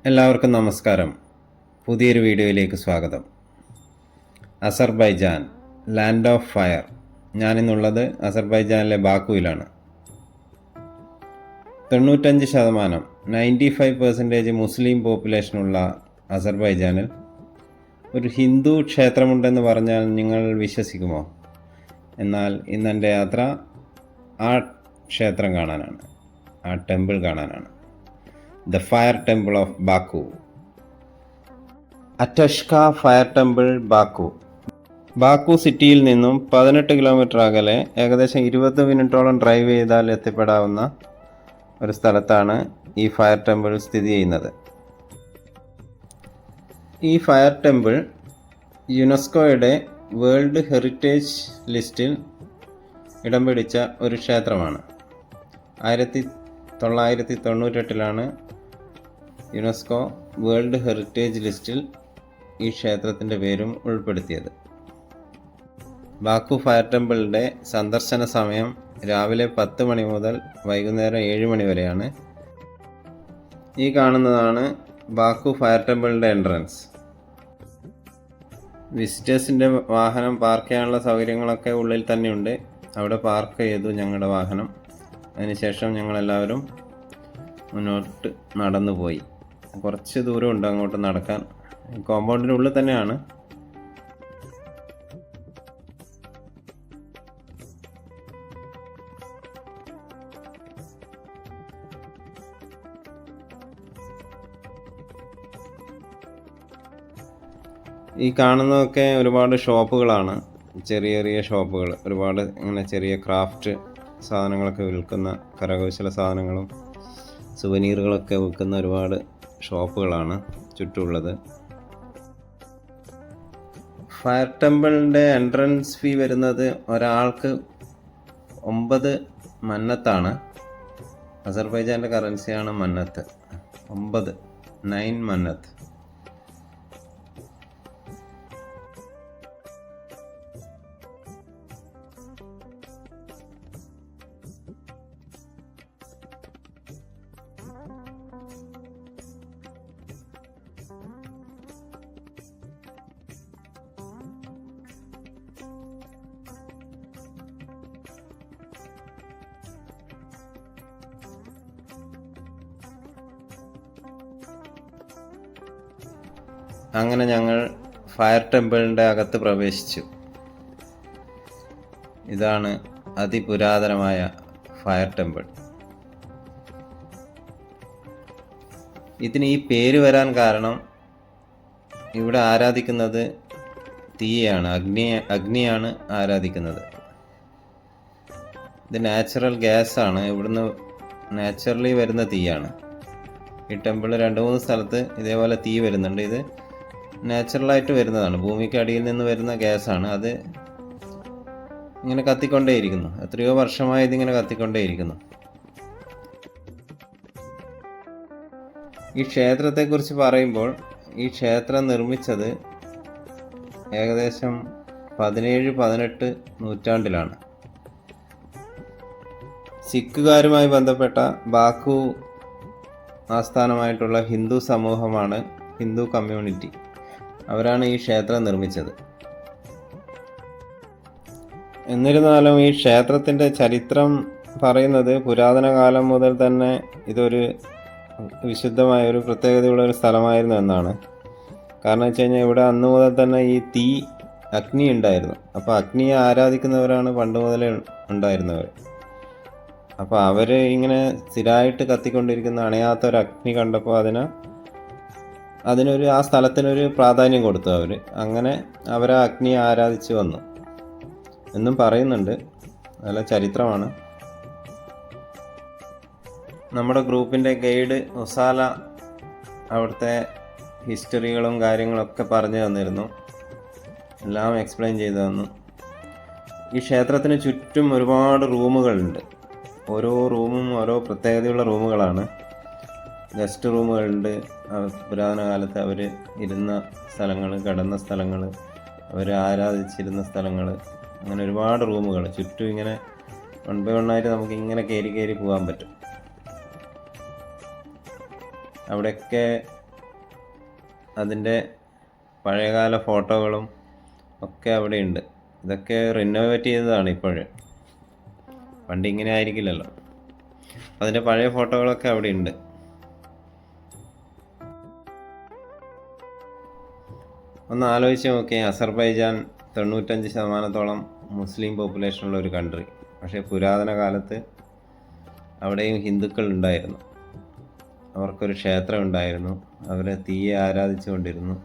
എല്ലാവർക്കും നമസ്കാരം. പുതിയൊരു വീഡിയോയിലേക്ക് സ്വാഗതം. Azerbaijan, land of fire. ഞാനിന്നുള്ളത് അസർബൈജാനിലെ ബാക്കുവിലാണ്. 95% 95% മുസ്ലിം പോപ്പുലേഷനുള്ള അസർബൈജാനിൽ ഒരു ഹിന്ദു ക്ഷേത്രമുണ്ടെന്ന് പറഞ്ഞാൽ നിങ്ങൾ വിശ്വസിക്കുമോ? എന്നാൽ ഇന്നെൻ്റെ യാത്ര ആ ക്ഷേത്രം കാണാനാണ്, ആ ടെമ്പിൾ കാണാനാണ്. The Fire Temple of Baku. Ateshgah fire temple, Baku. Baku സിറ്റിയിൽ നിന്നും 18 കിലോമീറ്റർ അകലെ ഏകദേശം 20 മിനിറ്റോളം ഡ്രൈവ് ചെയ്താൽ എത്തിപ്പെടാവുന്ന ഒരു സ്ഥലത്താണ് ഈ ഫയർ ടെമ്പിൾ സ്ഥിതി ചെയ്യുന്നത്. ഈ ഫയർ ടെമ്പിൾ യുനെസ്കോയുടെ വേൾഡ് ഹെറിറ്റേജ് ലിസ്റ്റിൽ ഇടം പിടിച്ച ഒരു ക്ഷേത്രമാണ്. 1998 യുനെസ്കോ വേൾഡ് ഹെറിറ്റേജ് ലിസ്റ്റിൽ ഈ ക്ഷേത്രത്തിൻ്റെ പേരും ഉൾപ്പെടുത്തിയത്. ബാക്കു ഫയർ ടെമ്പിളിൻ്റെ സന്ദർശന സമയം രാവിലെ 10 മണി മുതൽ വൈകുന്നേരം 7 മണി വരെയാണ്. ഈ കാണുന്നതാണ് ബാക്കു ഫയർ ടെമ്പിളിൻ്റെ എൻട്രൻസ്. വിസിറ്റേഴ്സിൻ്റെ വാഹനം പാർക്ക് ചെയ്യാനുള്ള സൗകര്യങ്ങളൊക്കെ ഉള്ളിൽ തന്നെയുണ്ട്. അവിടെ പാർക്ക് ചെയ്തു ഞങ്ങളുടെ വാഹനം. അതിനുശേഷം ഞങ്ങളെല്ലാവരും മുന്നോട്ട് നടന്നു പോയി. കുറച്ച് ദൂരമുണ്ട് അങ്ങോട്ട് നടക്കാൻ. കോമ്പൗണ്ടിൻ്റെ ഉള്ളിൽ തന്നെയാണ്. ഈ കാണുന്നതൊക്കെ ഒരുപാട് ഷോപ്പുകളാണ്, ചെറിയ ചെറിയ ഷോപ്പുകൾ. ഒരുപാട് ഇങ്ങനെ ചെറിയ ക്രാഫ്റ്റ് സാധനങ്ങളൊക്കെ വിൽക്കുന്ന, കരകൗശല സാധനങ്ങളും സുവനീറുകളൊക്കെ വിൽക്കുന്ന ഒരുപാട് ഷോപ്പുകളാണ് ചുറ്റുമുള്ളത്. ഫയർ ടെമ്പിളിൻ്റെ എൻട്രൻസ് ഫീ വരുന്നത് ഒരാൾക്ക് 9 മന്നത്താണ്. അസർബൈജാൻ്റെ കറൻസിയാണ് മന്നത്ത്. 9 മന്നത്ത്. അങ്ങനെ ഞങ്ങൾ ഫയർ ടെമ്പിളിൻ്റെ അകത്ത് പ്രവേശിച്ചു. ഇതാണ് അതിപുരാതനമായ ഫയർ ടെമ്പിൾ. ഇതിന് ഈ പേര് വരാൻ കാരണം ഇവിടെ ആരാധിക്കുന്നത് തീയാണ്, അഗ്നിയാണ് ആരാധിക്കുന്നത്. ഇത് നാച്ചുറൽ ഗ്യാസാണ്, ഇവിടുന്ന് നാച്ചുറലി വരുന്ന തീയാണ്. ഈ ടെമ്പിൾ 2-3 സ്ഥലത്ത് ഇതേപോലെ തീ വരുന്നുണ്ട്. ഇത് നാച്ചുറലായിട്ട് വരുന്നതാണ്, ഭൂമിക്ക് അടിയിൽ നിന്ന് വരുന്ന ഗ്യാസാണ്. അത് ഇങ്ങനെ കത്തിക്കൊണ്ടേയിരിക്കുന്നു. എത്രയോ വർഷമായി ഇതിങ്ങനെ കത്തിക്കൊണ്ടേയിരിക്കുന്നു. ഈ ക്ഷേത്രത്തെക്കുറിച്ച് പറയുമ്പോൾ, ഈ ക്ഷേത്രം നിർമ്മിച്ചത് ഏകദേശം 17-18 നൂറ്റാണ്ടിലാണ്. സിഖുകാരുമായി ബന്ധപ്പെട്ട ബാക്കു ആസ്ഥാനമായിട്ടുള്ള ഹിന്ദു സമൂഹമാണ്, ഹിന്ദു കമ്മ്യൂണിറ്റി. അവരാണ് ഈ ക്ഷേത്രം നിർമ്മിച്ചത്. എന്നിരുന്നാലും ഈ ക്ഷേത്രത്തിൻ്റെ ചരിത്രം പറയുന്നത് പുരാതന കാലം മുതൽ തന്നെ ഇതൊരു വിശുദ്ധമായ ഒരു പ്രത്യേകതയുള്ള ഒരു സ്ഥലമായിരുന്നു എന്നാണ്. കാരണം വെച്ച് കഴിഞ്ഞാൽ ഇവിടെ അന്ന് മുതൽ തന്നെ ഈ തീ, അഗ്നി ഉണ്ടായിരുന്നു. അപ്പോൾ അഗ്നിയെ ആരാധിക്കുന്നവരാണ് പണ്ട് മുതലേ ഉണ്ടായിരുന്നവർ. അപ്പോൾ അവർ ഇങ്ങനെ സ്ഥിരമായിട്ട് കത്തിക്കൊണ്ടിരിക്കുന്ന അണയാത്തൊരു അഗ്നി കണ്ടപ്പോൾ അതിനൊരു ആ സ്ഥലത്തിനൊരു പ്രാധാന്യം കൊടുത്തു അവർ. അങ്ങനെ അവർ ആ അഗ്നിയെ ആരാധിച്ച് വന്നു എന്നും പറയുന്നുണ്ട്. നല്ല ചരിത്രമാണ്. നമ്മുടെ ഗ്രൂപ്പിൻ്റെ ഗൈഡ് ഉസാല അവിടുത്തെ ഹിസ്റ്ററികളും കാര്യങ്ങളൊക്കെ പറഞ്ഞു തന്നിരുന്നു, എല്ലാം എക്സ്പ്ലെയിൻ ചെയ്തു തന്നു. ഈ ക്ഷേത്രത്തിന് ചുറ്റും ഒരുപാട് റൂമുകളുണ്ട്. ഓരോ റൂമും ഓരോ പ്രത്യേകതയുള്ള റൂമുകളാണ്. ഗസ്റ്റ് റൂമുകളുണ്ട്, പുരാതന കാലത്ത് അവർ ഇരുന്ന സ്ഥലങ്ങൾ, കിടന്ന സ്ഥലങ്ങൾ, അവർ ആരാധിച്ചിരുന്ന സ്ഥലങ്ങൾ, അങ്ങനെ ഒരുപാട് റൂമുകൾ ചുറ്റും ഇങ്ങനെ 1 by 1 ആയിട്ട് നമുക്ക് ഇങ്ങനെ കയറി പോകാൻ പറ്റും. അവിടെയൊക്കെ അതിൻ്റെ പഴയകാല ഫോട്ടോകളും ഒക്കെ അവിടെ ഉണ്ട്. ഇതൊക്കെ റിനോവേറ്റ് ചെയ്തതാണ് ഇപ്പോഴ്, പണ്ട് ഇങ്ങനെ ആയിരിക്കില്ലല്ലോ. അതിൻ്റെ പഴയ ഫോട്ടോകളൊക്കെ അവിടെ ഉണ്ട്. ഒന്ന് ആലോചിച്ച് നോക്കിയേ, അസർബൈജാൻ 95% മുസ്ലിം പോപ്പുലേഷനുള്ള ഒരു കൺട്രി. പക്ഷേ പുരാതന കാലത്ത് അവിടെയും ഹിന്ദുക്കൾ ഉണ്ടായിരുന്നു. അവർക്കൊരു ക്ഷേത്രം ഉണ്ടായിരുന്നു, അവരെ തീയെ ആരാധിച്ചുകൊണ്ടിരുന്നു.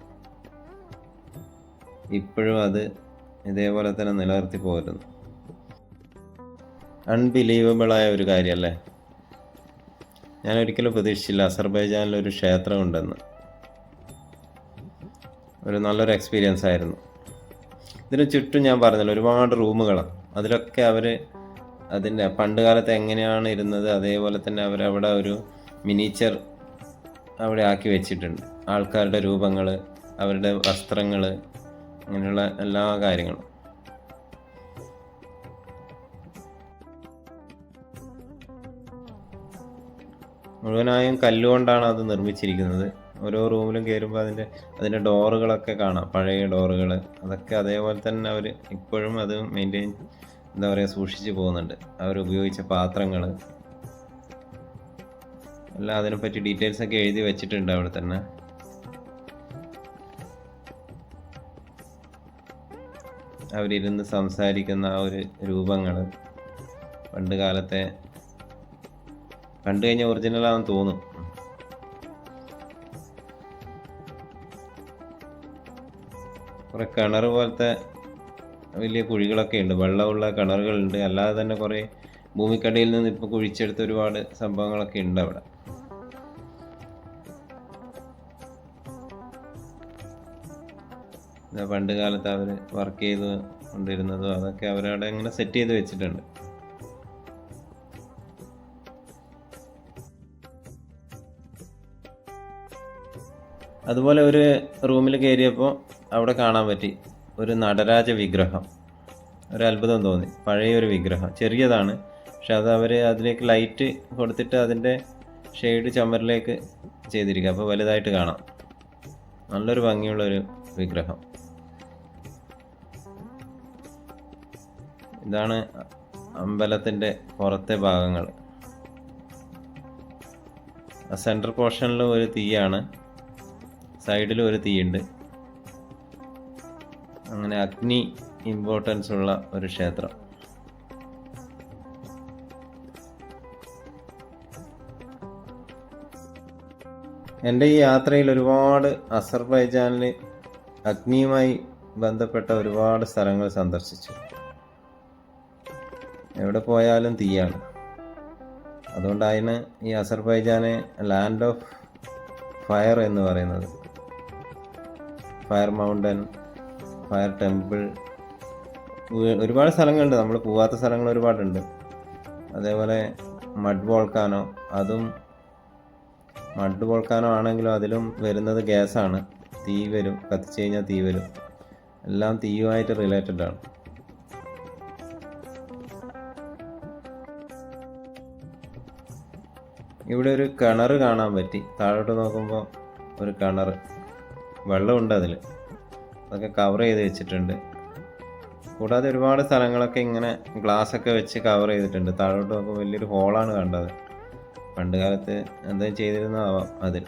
ഇപ്പോഴും അത് ഇതേപോലെ തന്നെ നിലനിർത്തി പോരുന്നു. അൺബിലീവബിളായ ഒരു കാര്യമല്ലേ? ഞാൻ ഒരിക്കലും പ്രതീക്ഷിച്ചില്ല അസർബൈജാനിലൊരു ക്ഷേത്രം ഉണ്ടെന്ന്. ഒരു നല്ലൊരു എക്സ്പീരിയൻസ് ആയിരുന്നു. ഇതിന് ചുറ്റും ഞാൻ പറഞ്ഞല്ലോ ഒരുപാട് റൂമുകളാണ്. അതിലൊക്കെ അവർ അതിൻ്റെ പണ്ട് കാലത്ത് എങ്ങനെയാണ് ഇരുന്നത് അതേപോലെ തന്നെ അവരവിടെ ഒരു മിനിച്ചർ അവിടെ ആക്കി വെച്ചിട്ടുണ്ട്. ആൾക്കാരുടെ രൂപങ്ങൾ, അവരുടെ വസ്ത്രങ്ങൾ, അങ്ങനെയുള്ള എല്ലാ കാര്യങ്ങളും. മുഴുവനായും കല്ലുകൊണ്ടാണ് അത് നിർമ്മിച്ചിരിക്കുന്നത്. ഓരോ റൂമിലും കയറുമ്പോൾ അതിൻ്റെ ഡോറുകളൊക്കെ കാണാം, പഴയ ഡോറുകൾ. അതൊക്കെ അതേപോലെ തന്നെ അവർ ഇപ്പോഴും അത് മെയിൻറ്റെയിൻ സൂക്ഷിച്ച് പോകുന്നുണ്ട്. അവരുപയോഗിച്ച പാത്രങ്ങൾ എല്ലാം അതിനെപ്പറ്റി ഡീറ്റെയിൽസൊക്കെ എഴുതി വെച്ചിട്ടുണ്ട് അവിടെ തന്നെ. അവരിരുന്ന് സംസാരിക്കുന്ന ആ ഒരു രൂപങ്ങൾ പണ്ട് കാലത്തെ കണ്ടു കഴിഞ്ഞാൽ ഒറിജിനലാണെന്ന് തോന്നും. കുറേ കിണർ പോലത്തെ വലിയ കുഴികളൊക്കെ ഉണ്ട്, വെള്ളമുള്ള കിണറുകളുണ്ട്. അല്ലാതെ തന്നെ കുറേ ഭൂമിക്കടിയിൽ നിന്ന് ഇപ്പോൾ കുഴിച്ചെടുത്ത ഒരുപാട് സംഭവങ്ങളൊക്കെ ഉണ്ട് അവിടെ. പണ്ട് കാലത്ത് അവർ വർക്ക് ചെയ്ത് കൊണ്ടിരുന്നതും അതൊക്കെ അവരവിടെ ഇങ്ങനെ സെറ്റ് ചെയ്ത് വെച്ചിട്ടുണ്ട്. അതുപോലെ ഒരു റൂമിൽ കയറിയപ്പോൾ അവിടെ കാണാൻ പറ്റി ഒരു നടരാജ വിഗ്രഹം. ഒരു അത്ഭുതം തോന്നി. പഴയൊരു വിഗ്രഹം, ചെറിയതാണ്, പക്ഷെ അത് അവർ അതിലേക്ക് ലൈറ്റ് കൊടുത്തിട്ട് അതിൻ്റെ ഷെയ്ഡ് ചുമരിലേക്ക് ചെയ്തിരിക്കുക, അപ്പോൾ വലുതായിട്ട് കാണാം. നല്ലൊരു ഭംഗിയുള്ളൊരു വിഗ്രഹം. ഇതാണ് അമ്പലത്തിൻ്റെ പുറത്തെ ഭാഗങ്ങൾ. സെൻട്രൽ പോർഷനിൽ ഒരു തീയാണ്, സൈഡിലും ഒരു തീയുണ്ട്. അങ്ങനെ അഗ്നി ഇമ്പോർട്ടൻസ് ഉള്ള ഒരു ക്ഷേത്രം. എൻ്റെ ഈ യാത്രയിൽ ഒരുപാട് അസർബൈജാനിൽ അഗ്നിയുമായി ബന്ധപ്പെട്ട ഒരുപാട് സ്ഥലങ്ങൾ സന്ദർശിച്ചു. എവിടെ പോയാലും തീയാണ്. അതുകൊണ്ടാണ് ഈ അസർബൈജാനെ ലാൻഡ് ഓഫ് ഫയർ എന്ന് പറയുന്നത്. ഫയർ മൗണ്ടൻ, ഫയർ ടെമ്പിൾ, ഒരുപാട് സ്ഥലങ്ങളുണ്ട്. നമ്മൾ പോവാത്ത സ്ഥലങ്ങൾ ഒരുപാടുണ്ട്. അതേപോലെ മഡ് വോൾക്കാനോ, അതും മഡ് വോൾക്കാനോ ആണെങ്കിലും അതിലും വരുന്നത് ഗ്യാസാണ്. തീ വരും, കത്തിച്ച് കഴിഞ്ഞാൽ തീ വരും. എല്ലാം തീയുമായിട്ട് റിലേറ്റഡ് ആണ്. ഇവിടെ ഒരു കിണർ കാണാൻ പറ്റി. താഴോട്ട് നോക്കുമ്പോൾ ഒരു കിണർ, വെള്ളമുണ്ട് അതിൽ. അതൊക്കെ കവർ ചെയ്ത് വെച്ചിട്ടുണ്ട്. കൂടാതെ ഒരുപാട് സ്ഥലങ്ങളൊക്കെ ഇങ്ങനെ ഗ്ലാസ്സൊക്കെ വെച്ച് കവർ ചെയ്തിട്ടുണ്ട്. താഴോട്ട് നോക്കുമ്പോൾ വലിയൊരു ഹോളാണ് കണ്ടത്. പണ്ട് കാലത്ത് എന്തെങ്കിലും ചെയ്തിരുന്നതാവാം അതിൽ.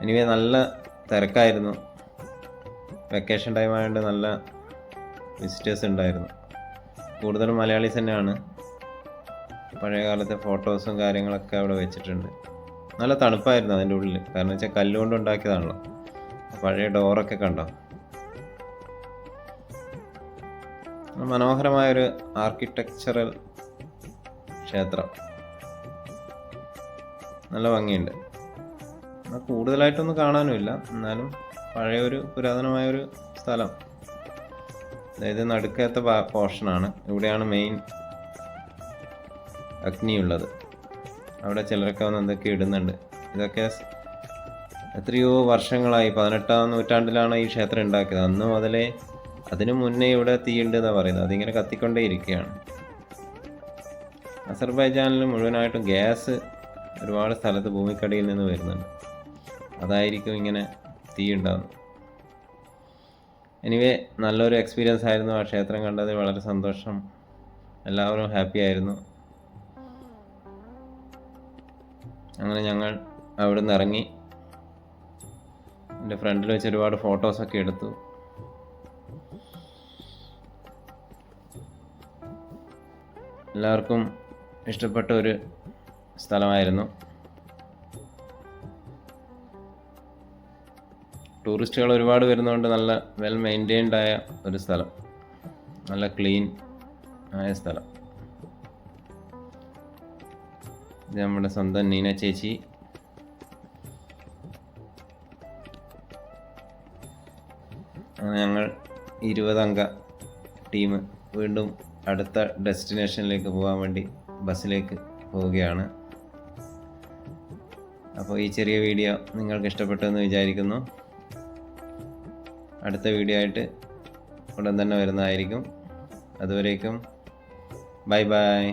എനിവേ നല്ല തിരക്കായിരുന്നു. വെക്കേഷൻ ടൈം ആയതുകൊണ്ട് നല്ല വിസിറ്റേഴ്സ് ഉണ്ടായിരുന്നു. കൂടുതലും മലയാളീസ് തന്നെയാണ്. പഴയ കാലത്തെ ഫോട്ടോസും കാര്യങ്ങളൊക്കെ അവിടെ വെച്ചിട്ടുണ്ട്. നല്ല തണുപ്പായിരുന്നു അതിൻ്റെ ഉള്ളിൽ, കാരണം വെച്ചാൽ കല്ലുകൊണ്ട് ഉണ്ടാക്കിയതാണല്ലോ. പഴയ ഡോറൊക്കെ കണ്ടോ? മനോഹരമായൊരു ആർക്കിടെക്ചറൽ ക്ഷേത്രം, നല്ല ഭംഗിയുണ്ട്. കൂടുതലായിട്ടൊന്നും കാണാനുമില്ല, എന്നാലും പഴയൊരു പുരാതനമായൊരു സ്ഥലം. അതായത് നടുക്കത്തെ പോർഷനാണ്. ഇവിടെയാണ് മെയിൻ അഗ്നിയുള്ളത്. അവിടെ ചിലരൊക്കെ വന്ന് എന്തൊക്കെ ഇടുന്നുണ്ട്. ഇതൊക്കെ എത്രയോ വർഷങ്ങളായി, 18-ാം നൂറ്റാണ്ടിലാണ് ഈ ക്ഷേത്രം ഉണ്ടാക്കിയത്. അന്ന് മുതലേ, അതിനു മുന്നേ ഇവിടെ തീയുണ്ട് എന്നാണ് പറയുന്നത്. അതിങ്ങനെ കത്തിക്കൊണ്ടേ ഇരിക്കുകയാണ്. അസർബൈജാനിൽ മുഴുവനായിട്ടും ഗ്യാസ് ഒരുപാട് സ്ഥലത്ത് ഭൂമിക്കടിയിൽ നിന്ന് വരുന്നുണ്ട്. അതായിരിക്കും ഇങ്ങനെ തീ ഉണ്ടാകുന്നത്. എനിവേ നല്ലൊരു എക്സ്പീരിയൻസ് ആയിരുന്നു. ആ ക്ഷേത്രം കണ്ടതിൽ വളരെ സന്തോഷം. എല്ലാവരും ഹാപ്പി ആയിരുന്നു. അങ്ങനെ ഞങ്ങൾ അവിടെ നിന്ന് ഇറങ്ങി. എൻ്റെ ഫ്രണ്ടിൽ വെച്ച് ഒരുപാട് ഫോട്ടോസൊക്കെ എടുത്തു. എല്ലാവർക്കും ഇഷ്ടപ്പെട്ട ഒരു സ്ഥലമായിരുന്നു. ടൂറിസ്റ്റുകൾ ഒരുപാട് വരുന്നതുകൊണ്ട് നല്ല വെൽ മെയിൻറ്റെയിൻഡ് ആയ ഒരു സ്ഥലം, നല്ല ക്ലീൻ ആയ സ്ഥലം. ഇത് നമ്മുടെ സ്വന്തം നീന ചേച്ചി. അങ്ങനെ ഞങ്ങൾ 20 അംഗ ടീം വീണ്ടും അടുത്ത ഡെസ്റ്റിനേഷനിലേക്ക് പോകാൻ വേണ്ടി ബസ്സിലേക്ക് പോവുകയാണ്. അപ്പോൾ ഈ ചെറിയ വീഡിയോ നിങ്ങൾക്ക് ഇഷ്ടപ്പെട്ടെന്ന് വിചാരിക്കുന്നു. അടുത്ത വീഡിയോ ആയിട്ട് ഉടൻ തന്നെ വരുന്നതായിരിക്കും. അതുവരേക്കും ബൈ ബൈ.